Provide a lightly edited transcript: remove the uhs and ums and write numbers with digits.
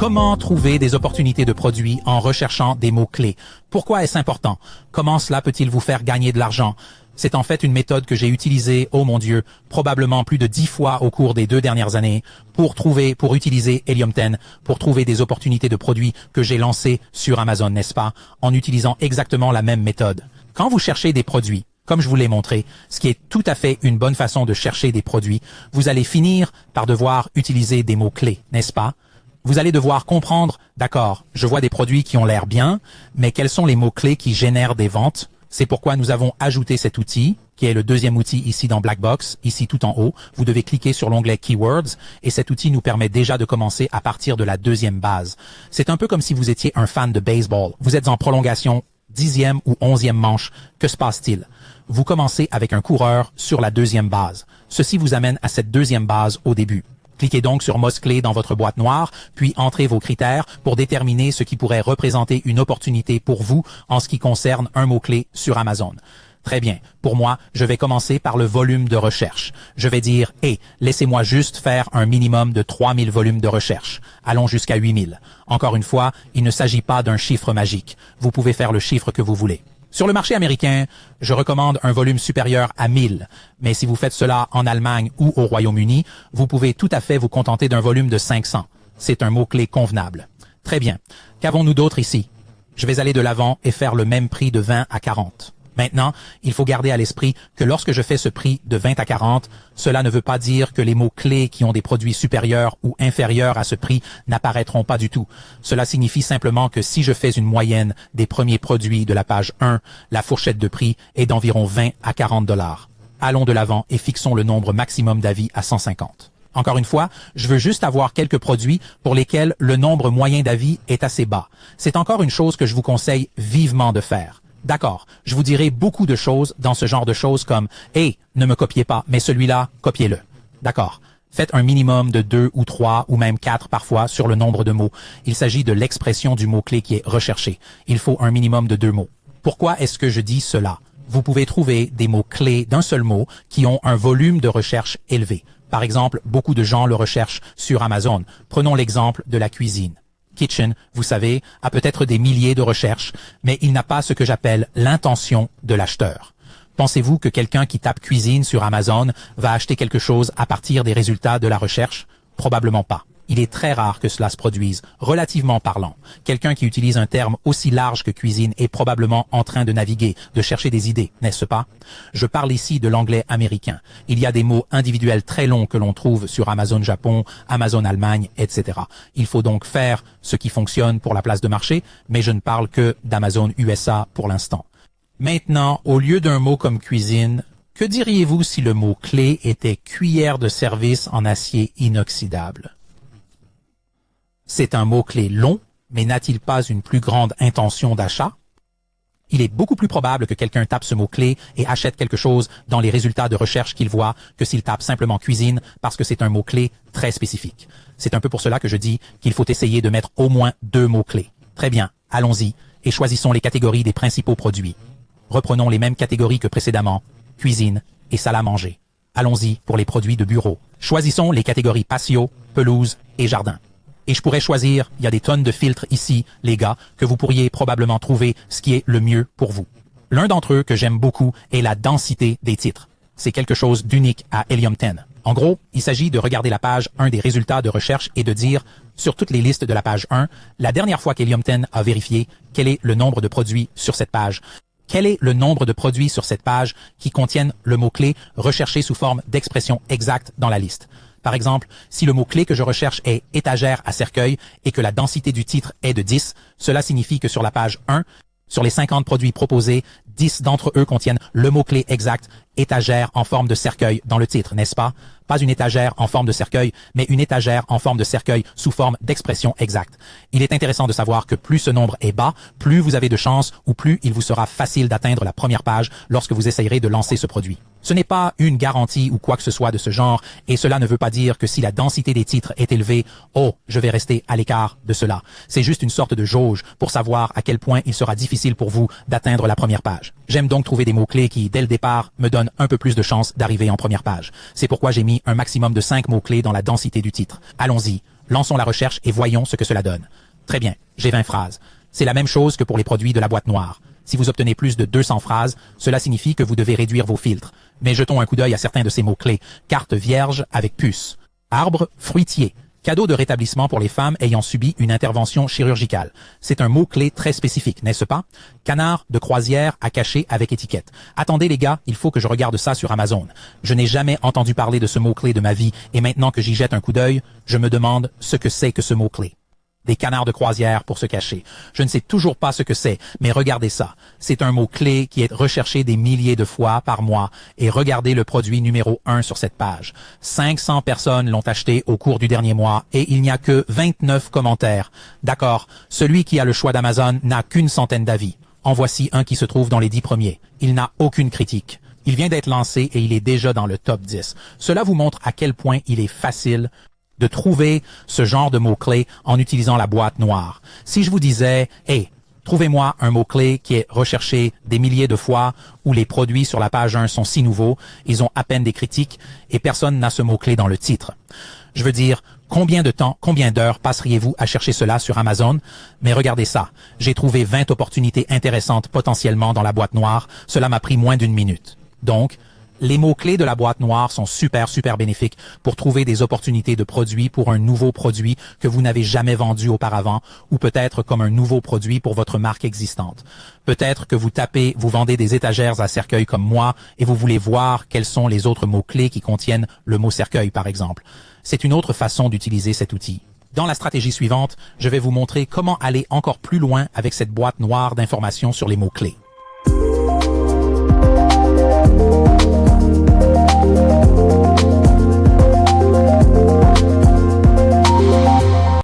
Comment trouver des opportunités de produits en recherchant des mots-clés? Pourquoi est-ce important? Comment cela peut-il vous faire gagner de l'argent? C'est en fait une méthode que j'ai utilisée, oh mon Dieu, probablement plus de 10 fois au cours des 2 dernières années pour utiliser Helium 10, pour trouver des opportunités de produits que j'ai lancés sur Amazon, n'est-ce pas? En utilisant exactement la même méthode. Quand vous cherchez des produits, comme je vous l'ai montré, ce qui est tout à fait une bonne façon de chercher des produits, vous allez finir par devoir utiliser des mots-clés, n'est-ce pas? Vous allez devoir comprendre, d'accord, je vois des produits qui ont l'air bien, mais quels sont les mots-clés qui génèrent des ventes? C'est pourquoi nous avons ajouté cet outil, qui est le deuxième outil ici dans Blackbox, ici tout en haut. Vous devez cliquer sur l'onglet Keywords et cet outil nous permet déjà de commencer à partir de la deuxième base. C'est un peu comme si vous étiez un fan de baseball. Vous êtes en prolongation 10e ou 11e manche. Que se passe-t-il? Vous commencez avec un coureur sur la deuxième base. Ceci vous amène à cette deuxième base au début. Cliquez donc sur mots-clés dans votre boîte noire, puis entrez vos critères pour déterminer ce qui pourrait représenter une opportunité pour vous en ce qui concerne un mot-clé sur Amazon. Très bien. Pour moi, je vais commencer par le volume de recherche. Je vais dire, laissez-moi juste faire un minimum de 3000 volumes de recherche. Allons jusqu'à 8000. Encore une fois, il ne s'agit pas d'un chiffre magique. Vous pouvez faire le chiffre que vous voulez. Sur le marché américain, je recommande un volume supérieur à 1000. Mais si vous faites cela en Allemagne ou au Royaume-Uni, vous pouvez tout à fait vous contenter d'un volume de 500. C'est un mot-clé convenable. Très bien. Qu'avons-nous d'autre ici? Je vais aller de l'avant et faire le même prix de 20 à 40. Maintenant, il faut garder à l'esprit que lorsque je fais ce prix de 20 à 40, cela ne veut pas dire que les mots-clés qui ont des produits supérieurs ou inférieurs à ce prix n'apparaîtront pas du tout. Cela signifie simplement que si je fais une moyenne des premiers produits de la page 1, la fourchette de prix est d'environ 20 à 40 $. Allons de l'avant et fixons le nombre maximum d'avis à 150. Encore une fois, je veux juste avoir quelques produits pour lesquels le nombre moyen d'avis est assez bas. C'est encore une chose que je vous conseille vivement de faire. D'accord, je vous dirai beaucoup de choses dans ce genre de choses comme « Hey, ne me copiez pas, mais celui-là, copiez-le ». D'accord. Faites un minimum de 2 ou 3 ou même 4 parfois sur le nombre de mots. Il s'agit de l'expression du mot-clé qui est recherché. Il faut un minimum de 2 mots. Pourquoi est-ce que je dis cela? Vous pouvez trouver des mots-clés d'un seul mot qui ont un volume de recherche élevé. Par exemple, beaucoup de gens le recherchent sur Amazon. Prenons l'exemple de la cuisine. Kitchen, vous savez, a peut-être des milliers de recherches, mais il n'a pas ce que j'appelle l'intention de l'acheteur. Pensez-vous que quelqu'un qui tape cuisine sur Amazon va acheter quelque chose à partir des résultats de la recherche? Probablement pas. Il est très rare que cela se produise, relativement parlant. Quelqu'un qui utilise un terme aussi large que cuisine est probablement en train de naviguer, de chercher des idées, n'est-ce pas? Je parle ici de l'anglais américain. Il y a des mots individuels très longs que l'on trouve sur Amazon Japon, Amazon Allemagne, etc. Il faut donc faire ce qui fonctionne pour la place de marché, mais je ne parle que d'Amazon USA pour l'instant. Maintenant, au lieu d'un mot comme cuisine, que diriez-vous si le mot-clé était cuillère de service en acier inoxydable? C'est un mot-clé long, mais n'a-t-il pas une plus grande intention d'achat? Il est beaucoup plus probable que quelqu'un tape ce mot-clé et achète quelque chose dans les résultats de recherche qu'il voit que s'il tape simplement cuisine parce que c'est un mot-clé très spécifique. C'est un peu pour cela que je dis qu'il faut essayer de mettre au moins 2 mots-clés. Très bien, allons-y et choisissons les catégories des principaux produits. Reprenons les mêmes catégories que précédemment, cuisine et salle à manger. Allons-y pour les produits de bureau. Choisissons les catégories patio, pelouse et jardin. Et je pourrais choisir, il y a des tonnes de filtres ici, les gars, que vous pourriez probablement trouver ce qui est le mieux pour vous. L'un d'entre eux que j'aime beaucoup est la densité des titres. C'est quelque chose d'unique à Helium 10. En gros, il s'agit de regarder la page 1 des résultats de recherche et de dire, sur toutes les listes de la page 1, la dernière fois qu'Helium 10 a vérifié quel est le nombre de produits sur cette page. Quel est le nombre de produits sur cette page qui contiennent le mot-clé recherché sous forme d'expression exacte dans la liste? Par exemple, si le mot-clé que je recherche est étagère à cercueil et que la densité du titre est de 10, cela signifie que sur la page 1, sur les 50 produits proposés, 10 d'entre eux contiennent le mot-clé exact étagère en forme de cercueil dans le titre, n'est-ce pas? Pas une étagère en forme de cercueil, mais une étagère en forme de cercueil sous forme d'expression exacte. Il est intéressant de savoir que plus ce nombre est bas, plus vous avez de chances ou plus il vous sera facile d'atteindre la première page lorsque vous essayerez de lancer ce produit. Ce n'est pas une garantie ou quoi que ce soit de ce genre, et cela ne veut pas dire que si la densité des titres est élevée, je vais rester à l'écart de cela. C'est juste une sorte de jauge pour savoir à quel point il sera difficile pour vous d'atteindre la première page. J'aime donc trouver des mots-clés qui, dès le départ, me donnent un peu plus de chances d'arriver en première page. C'est pourquoi j'ai mis un maximum de 5 mots-clés dans la densité du titre. Allons-y. Lançons la recherche et voyons ce que cela donne. Très bien, j'ai 20 phrases. C'est la même chose que pour les produits de la boîte noire. Si vous obtenez plus de 200 phrases, cela signifie que vous devez réduire vos filtres. Mais jetons un coup d'œil à certains de ces mots-clés. Carte vierge avec puce. Arbre fruitier. Cadeau de rétablissement pour les femmes ayant subi une intervention chirurgicale. C'est un mot-clé très spécifique, n'est-ce pas? Canard de croisière à cacher avec étiquette. Attendez les gars, il faut que je regarde ça sur Amazon. Je n'ai jamais entendu parler de ce mot-clé de ma vie et maintenant que j'y jette un coup d'œil, je me demande ce que c'est que ce mot-clé. Des canards de croisière pour se cacher. Je ne sais toujours pas ce que c'est, mais regardez ça. C'est un mot-clé qui est recherché des milliers de fois par mois et regardez le produit numéro 1 sur cette page. 500 personnes l'ont acheté au cours du dernier mois et il n'y a que 29 commentaires. D'accord, celui qui a le choix d'Amazon n'a qu'une centaine d'avis. En voici un qui se trouve dans les 10 premiers. Il n'a aucune critique. Il vient d'être lancé et il est déjà dans le top 10. Cela vous montre à quel point il est facile de trouver ce genre de mots-clés en utilisant la boîte noire. Si je vous disais, hey, trouvez-moi un mot-clé qui est recherché des milliers de fois où les produits sur la page 1 sont si nouveaux, ils ont à peine des critiques et personne n'a ce mot-clé dans le titre. Je veux dire, combien de temps, combien d'heures passeriez-vous à chercher cela sur Amazon? Mais regardez ça, j'ai trouvé 20 opportunités intéressantes potentiellement dans la boîte noire, cela m'a pris moins d'une minute. Donc, les mots-clés de la boîte noire sont super bénéfiques pour trouver des opportunités de produits pour un nouveau produit que vous n'avez jamais vendu auparavant ou peut-être comme un nouveau produit pour votre marque existante. Peut-être que vous vendez des étagères à cercueil comme moi et vous voulez voir quels sont les autres mots-clés qui contiennent le mot cercueil par exemple. C'est une autre façon d'utiliser cet outil. Dans la stratégie suivante, je vais vous montrer comment aller encore plus loin avec cette boîte noire d'informations sur les mots-clés.